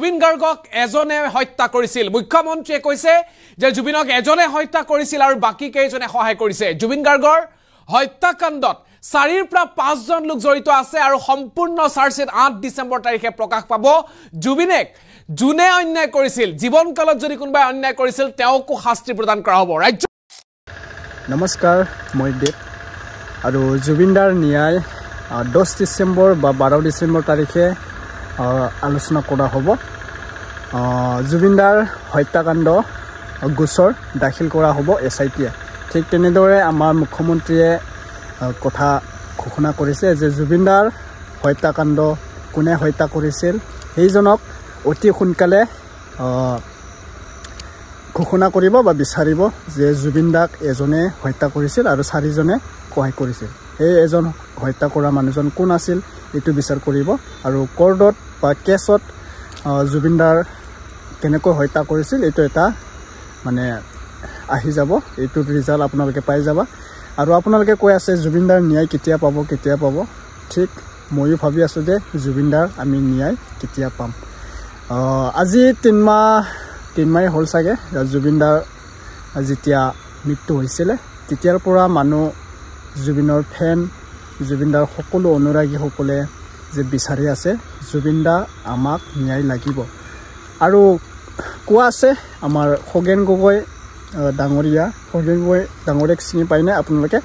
জুবিন গাৰ্গক এজনে হত্যা কৰিছিল মুখ্যমন্ত্ৰীয়ে কৈছে যে জুবিনক এজনে হত্যা কৰিছিল আৰু বাকি কেইজনে সহায় কৰিছে জুবিন গাৰ্গৰ হত্যাকাণ্ডত 4 পৰা 5 জন লোক জড়িত আছে আৰু সম্পূৰ্ণ চাৰ্জশিট 8 ডিসেম্বৰ তাৰিখে প্ৰকাশ পাব জুবিনেক জুনে অন্যায় কৰিছিল জীৱনকালত যদি কোনোবাই অন্যায় কৰিছিল তেওঁকো শাস্তি প্ৰদান কৰা হ'ব ৰাজ্য নমস্কাৰ মই দেৱ আৰু জুবিনদাৰ ন্যায় 10 ডিসেম্বৰ বা 12 ডিসেম্বৰ তাৰিখে আলোচনা কৰা হ'ব জুবিনদাৰ হত্যাকাণ্ড গোচৰ দাখিল কৰা হ'ব এছআইটিয়ে ঠিক তেনেদৰে আমাৰ মুখ্যমন্ত্ৰীয়ে কথা ঘোষণা কৰিছে যে জুবিনদাৰ হত্যাকাণ্ড কোনে হত্যা কৰিছিল সেইজনক অতি সোনকালে ঘোষণা কৰিব বা বিচাৰিব যে জুবিনদাক এজনে হত্যা কৰিছিল আৰু 4 জনে সহায় কৰিছিল এই এজন হত্যা কৰা মানুহজন কোন আছিল এটো বিচাৰ কৰিব আৰু কোৰ্টত বা কেছত জুবিনদাৰ কেনেকৈ হত্যা কৰিছিল এটো এটা মানে আহি যাব এটো ৰিজাল্ট আপোনালোকে পাই যাবা আৰু আপোনালোকে কৈ আছে জুবিনদাৰ ন্যায় কেতিয়া পাব ঠিক মইও ভাবি আছো যে জুবিনদাৰ আমি ন্যায় কেতিয়া পাম আজি 3 মাহ হ'ল সাগে জুবিনদাৰ যেতিয়া মৃত্যু হৈছিল তেতিয়াৰ পৰা মানুহ জুবিনৰ ফেন জুবিনদাৰ সকলো অনুৰাগী সকলে যে বিচাৰি আছে জুবিনদা আমাক ন্যায় লাগিব আৰু কোৱা আছে আমাৰ খগেন গগৈ ডাঙৰীয়াক চিনি পাইনে আপোনালোকে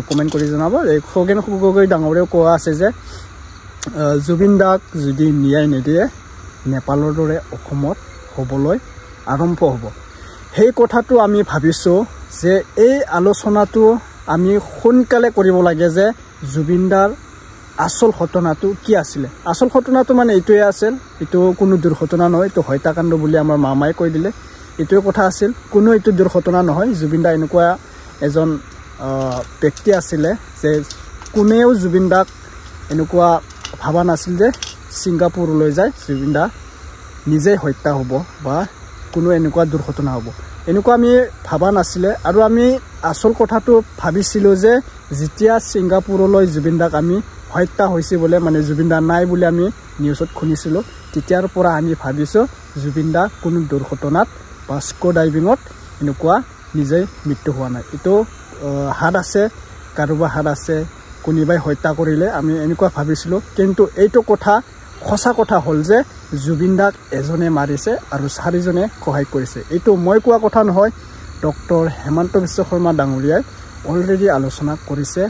কমেন্ট কৰি জনাব এই খগেন গগৈ ডাঙৰীয়াও কোৱা আছে যে জুবিনদাক যদি ন্যায় নিদিয়ে নেপালৰ দৰে অসমত হ'বলৈ আৰম্ভ হ'ব সেই কথাটো আমি ভাবিছো যে এই আলোচনাটো আমি সোনকালে কৰিব লাগে যে জুবিনদাৰ আসল ঘটনাটো কি আছিল আসল ঘটনাটো মানে এইটোৱে আছিল এটো কোনো দুৰ্ঘটনা নহয় এটো হত্যাকাণ্ড বুলি আমাৰ মামাই কৈ দিলে এইটোৱে কথা আছিল কোনো এটো দুৰ্ঘটনা নহয় জুবিনদা এনেকুৱা এজন ব্যক্তি আছিল যে কোনেও জুবিনদাক এনেকুৱা ভাবা নাছিল যে সিংগাপুৰলৈ যায় জুবিনদা নিজে হত্যা হ'ব বা কোনো এনেকুৱা দুৰ্ঘটনা হ'ব এনেকুৱা আমি ভাবা নাছিল আৰু আমি আসল কথাটো ভাবিছিল যে যেতিয়া সিংগাপুৰলৈ জুবিনদাক আমি হত্যা হৈছে বলে মানে জুবিনদা নাই বুলি আমি নিউজত শুনিছিল তেতিয়াৰ পৰা আমি ভাবিছো জুবিনদা কোনো দুৰ্ঘটনাত বা স্কো ডাইভিঙত এনেকুৱা নিজে মৃত্যু হোৱা নাই এটো হাত আছে কাৰোবাৰ হাত আছে কোনোবাই হত্যা কৰিলে আমি এনেকুৱা ভাবিছিল কিন্তু এইটো কথা খোসা কথা হল যে জুবিনদাক এজনে মাৰিছে আৰু 4 জনে সহায় কৰিছে এটো মই কোৱা কথা নহয় ডক্টৰ হেমন্ত বিশ্ব শৰ্মা ডাঙৰীয়াই অলৰেডি আলোচনা কৰিছে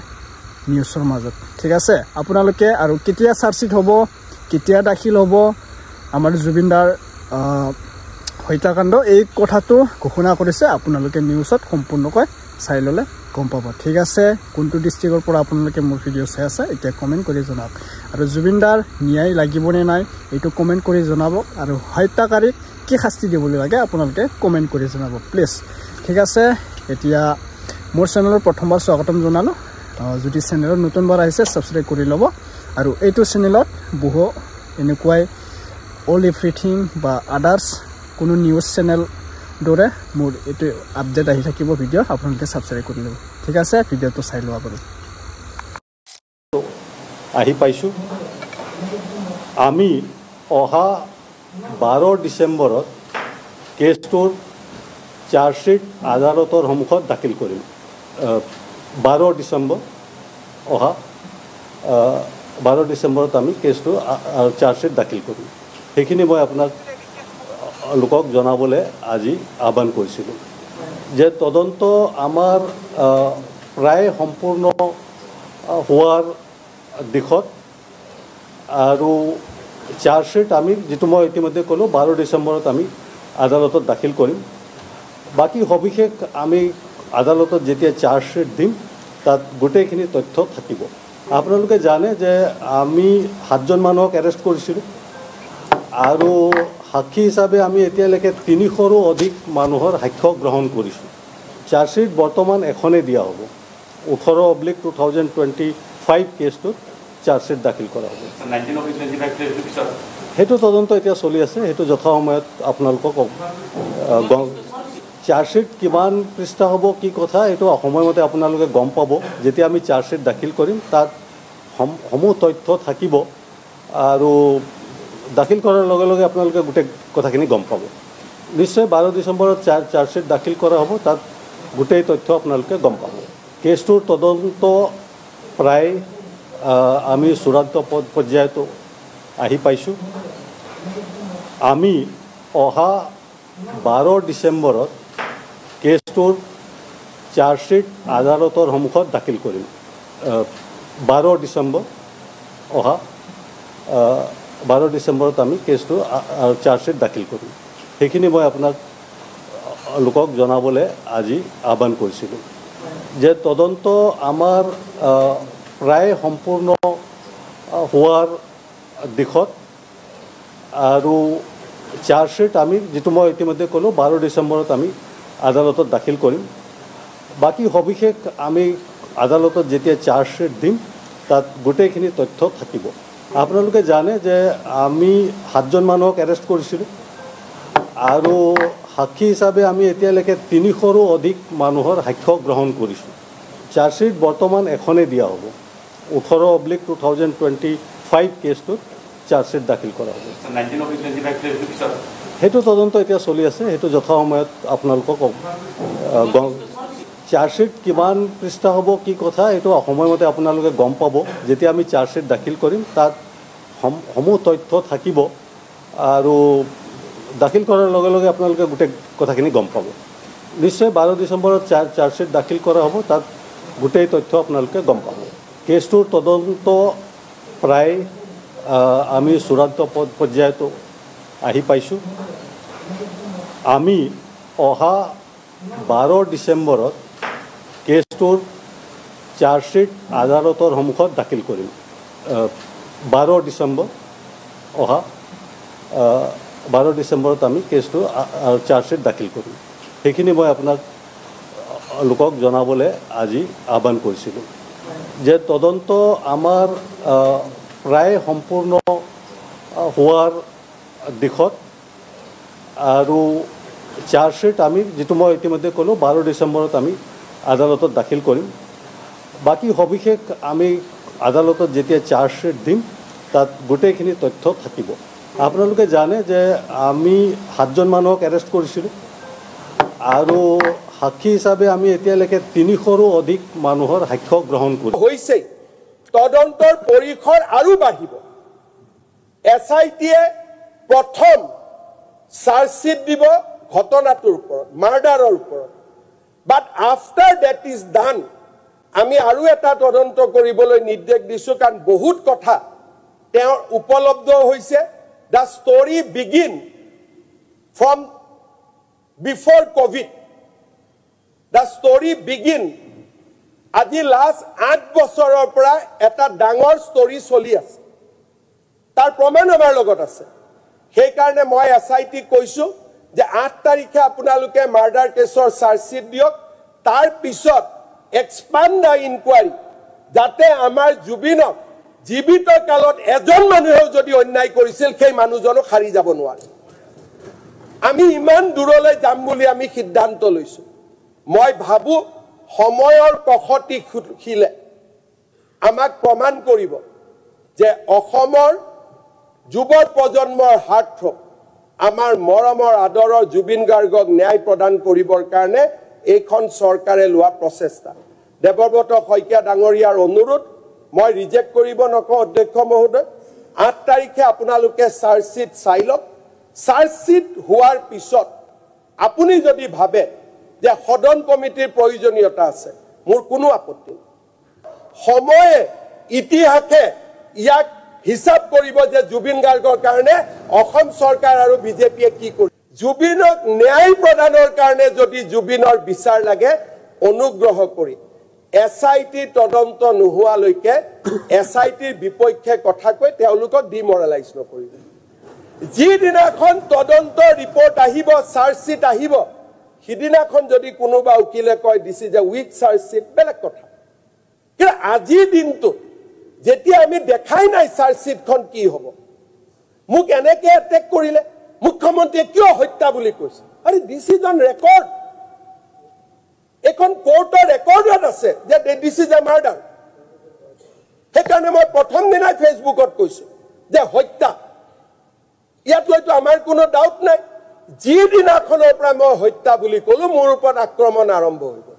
নিউজৰ মাজত ঠিক আছে আপোনালোকে আৰু কেতিয়া চাৰ্জশিট হ'ব কেতিয়া দাখিল হ'ব আমাৰ জুবিনদাৰ হত্যাকাণ্ড এই কথাটো ঘোষণা কৰিছে আপোনালোকে নিউজত সম্পূৰ্ণকৈ চাই ললে গম পাব ঠিক আছে কোনটো ডিস্ট্ৰিক্টৰ পৰা আপোনালোকে মোৰ ভিডিও চাই আছে এতিয়া কমেন্ট কৰি জনাওক আৰু জুবিনদাৰ ন্যায় লাগিব নে নাই এটো কমেন্ট কৰি জনাব আৰু হত্যাকাৰীক কি শাস্তি দিবলৈ লাগে আপোনালোকে কমেন্ট কৰি জনাব প্লিজ ঠিক আছে এতিয়া মোৰ চেনেলৰ প্ৰথমবাৰ স্বাগতম জনালো যদি চেনেলত নতুনবাৰ আহিছে সাবস্ক্ৰাইব কৰি লব আৰু এইটো চেনেলত বহু এনেকুৱাই অল এভৰিথিং বা আদাৰ্স কোনো নিউজ চেনেল দৰে মোৰ এটো আপডেট আহি থাকিব ভিডিও আপোনালোকে সাবস্ক্ৰাইব কৰি লব ঠিক আছে ভিডিওটো চাই লোৱা বাৰু আহি পাইছো আমি অহা 12 ডিসেম্বৰত কেছটোৰ চাৰ্জশিট আদালতৰ সন্মুখত দাখিল কৰিম 12 ডিসেম্বৰ অহা 12 ডিসেম্বৰত আমি কেছটো চাৰ্জশিট দাখিল কৰিম সেইখিনি মই আপোনাক লোকক জনাবলে আজি আহ্বান কৰিছিলোঁ যে তদন্ত আমাৰ প্ৰায় সম্পূৰ্ণ হোৱাৰ দিশত আৰু চাৰ্জশিট আমি যেটো মই ইতিমধ্যে ক'লো 12 ডিসেম্বৰত আমি আদালতত দাখিল কৰিম বাকি সবিশেষ আমি আদালতত যেতিয়া চাৰ্জশিট দিম তাত গোটেইখিনি তথ্য থাকিব আপোনালোকে জানে যে আমি 7 জন মানুহক এৰেষ্ট কৰিছিলোঁ আৰু সাক্ষী হিচাপে আমি এতিয়ালৈকে 300ৰো অধিক মানুহৰ সাক্ষ্য গ্ৰহণ কৰিছোঁ চাৰ্জশিট বৰ্তমান এখনে দিয়া হ'ব 18/2025 কেছটোত চাৰ্জশিট দাখিল কৰা হ'ব 19/25 হেতু তদন্ত এতিয়া চলি আছে হেতু যথা সময়ত আপোনালোকক চাৰ্জশিট কিমান পৃষ্ঠা হ'ব কি কথা এটো সময়মতে আপোনালোকে গম পাব যেতিয়া আমি চাৰ্জশিট দাখিল কৰিম তাত সমূহ তথ্য থাকিব আৰু দাখিল কৰাৰ লগে লগে আপোনালোকে গোটেই কথাখিনি গম পাব নিশ্চয় 12 ডিচেম্বৰত চাৰ্জশ্বিট দাখিল কৰা হ'ব তাত গোটেই তথ্য আপোনালোকে গম পাব কেছটোৰ তদন্ত প্ৰায় আমি চূড়ান্ত পৰ্যায়তো আহি পাইছোঁ আমি অহা 12 ডিচেম্বৰত কেছটোৰ চাৰ্জশ্বিট আদালতৰ সন্মুখত দাখিল কৰিম 12 ডিচেম্বৰ অহা 12 ডিচেম্বৰত আমি কেছটো চাৰ্জশ্বিট দাখিল কৰিম সেইখিনি মই আপোনাক লোকক জনাবলৈ আজি আহ্বান কৰিছিলোঁ যে তদন্ত আমাৰ প্ৰায় সম্পূৰ্ণ হোৱাৰ দিশত আৰু চাৰ্জশ্বিট আমি যেটো মই ইতিমধ্যে ক'লো 12 ডিসেম্বৰত আমি আদালতত দাখিল কৰিম বাকি সবিশেষ আমি আদালতত যেতিয়া চাৰ্জশ্বিট দিম তাত গোটেইখিনি তথ্য থাকিব আপোনালোকে জানে যে আমি 7 জন মানুহক এৰেষ্ট কৰিছিলোঁ আৰু সাক্ষী হিচাপে আমি এতিয়ালৈকে 300ৰো অধিক মানুহৰ সাক্ষ্য গ্ৰহণ কৰিছোঁ চাৰ্জশ্বিট বৰ্তমান এখনে দিয়া হ'ব 18/2025 কেছটোত চাৰ্জশ্বিট দাখিল কৰা হ'ব 19/25 হেতু তদন্ত এতিয়া চলি আছে হেতু যথা সময়ত আপোনালোকক চাৰ্জশ্বিট কিমান পৃষ্ঠা হ'ব কি কথা এটো সময়মতে আপোনালোকে গম পাব যেতিয়া আমি চাৰ্জশ্বিট দাখিল কৰিম তাত সমূহ তথ্য থাকিব আৰু দাখিল কৰাৰ লগে লগে আপোনালোকে গোটেই কথাখিনি গম পাব নিশ্চয় 12 ডিসেম্বৰত চাৰ্জশ্বিট দাখিল কৰা হ'ব তাত গোটেই তথ্য আপোনালোকে গম পাব কেছটোৰ তদন্ত প্ৰায় আমি চূড়ান্ত পৰ্যায়তো আহি পাইছোঁ আমি অহা 12 ডিসেম্বৰত কেছটোৰ চাৰ্জশ্বিট আদালতৰ সন্মুখত দাখিল কৰিম 12 ডিসেম্বৰ অহা 12 ডিসেম্বৰত আমি কেছটো চাৰ্জশ্বিট দাখিল কৰিম সেইখিনি মই আপোনাক লোকক জনাবলৈ আজি আহ্বান কৰিছিলোঁ যে তদন্ত আমাৰ প্ৰায় সম্পূৰ্ণ হোৱাৰ দিশত আৰু চাৰ্জশ্বিট আমি যেটো মই ইতিমধ্যে ক'লো 12 ডিসেম্বৰত আমি আদালতত দাখিল কৰিম বাকি সবিশেষ আমি আদালতত যেতিয়া চাৰ্জশ্বিট দিম তাত গোটেইখিনি তথ্য থাকিব আপোনালোকে জানে যে আমি 7 জন মানুহক এৰেষ্ট কৰিছিলোঁ আৰু সাক্ষী হিচাপে আমি এতিয়ালৈকে 300ৰো অধিক মানুহৰ সাক্ষ্য গ্ৰহণ কৰিছোঁ হৈছে তদন্তৰ পৰিসৰ আৰু বাঢ়িব এছআইটিয়ে প্ৰথম চাৰ্জশ্বিট দিব ঘটনাটোৰ ওপৰত মাৰ্ডাৰৰ ওপৰত বাট আফটাৰ দ্যাট ইজ ডান আমি আৰু এটা তদন্ত কৰিবলৈ নিৰ্দেশ দিছোঁ কাৰণ বহুত কথা তেওঁৰ উপলব্ধ হৈছে the story begin from before covid the story begin আজি লাষ্ট 8 বছৰৰ পৰা এটা ডাঙৰ ষ্টৰী চলি আছে তাৰ প্ৰমাণ আমাৰ লগত আছে সেই কাৰণে মই এছআইটি কৈছো যে 8 তাৰিখে আপোনালোকে মাৰ্ডাৰ কেছৰ চাৰ্জশ্বিট দিয়ক তাৰ পিছত এক্সপান্ড দা ইনকুৱাৰী যাতে আমাৰ জুবিনক জীৱিত কালত এজন মানুহেও যদি অন্যায় কৰিছিল সেই মানুহজনক হাৰি যাব নোৱাৰে আমি ইমান দূৰলৈ যাম বুলি আমি সিদ্ধান্ত লৈছো মই ভাবো সময়ৰ কখতি খিলে আমাক প্ৰমাণ কৰিব যে অসমৰ যুৱ প্ৰজন্মৰ হাৰ্টথ্ৰব আমাৰ মৰমৰ আদৰৰ জুবিন গাৰ্গক ন্যায় প্ৰদান কৰিবৰ কাৰণে এইখন চৰকাৰে লোৱা প্ৰচেষ্টা দেৱব্ৰত শইকীয়া ডাঙৰীয়াৰ অনুৰোধ মই ৰিজেক্ট কৰিব নকওঁ অধ্যক্ষ মহোদয় 8 তাৰিখে আপোনালোকে চাৰ্জশ্বিট চাই লওক চাৰ্জশ্বিট হোৱাৰ পিছত আপুনি যদি ভাবে যে সদন কমিটিৰ প্ৰয়োজনীয়তা আছে মোৰ কোনো আপত্তি নাই সময়ে ইতিহাসে ইয়াক হিসাব কৰিব যে জুবিন গাৰ্গৰ কাৰণে অসম চৰকাৰ আৰু বিজেপিয়ে কি কৰি জুবিনক ন্যায় প্ৰদানৰ কাৰণে যদি জুবিনৰ বিচাৰ লাগে অনুগ্ৰহ কৰি এছআইটি তদন্ত নোহোৱালৈকে এছআইটিৰ বিপক্ষে কথা কৈ তেওঁলোকক ডিমৰালাইজ নকৰিব যিদিনাখন তদন্ত ৰিপৰ্ট আহিব চাৰ্জশ্বিট আহিব সিদিনাখন যদি কোনোবা উকিলে কয় this is a weak chargesheet বেলেগ কথা কিন্তু আজিৰ দিনটো যেতিয়া আমি দেখাই নাই চাৰ্জশ্বিটখন কি হ'ব মোক এনেকে এটেক কৰিলে মুখ্যমন্ত্ৰীয়ে কিয় হত্যা বুলি কৈছে আৰে দিছ ইজ অন ৰেকৰ্ড এখন কোৰ্টৰ ৰেকৰ্ডত আছে যে দিছ ইজ এ মাৰ্ডাৰ সেইকাৰণে মই প্ৰথম দিনাই ফেচবুকত কৈছো যে হত্যা ইয়াত লৈতো আমাৰ কোনো ডাউট নাই যিদিনাখনৰ পৰা মই হত্যা বুলি ক'লো মোৰ ওপৰত আক্ৰমণ আৰম্ভ হৈ গ'ল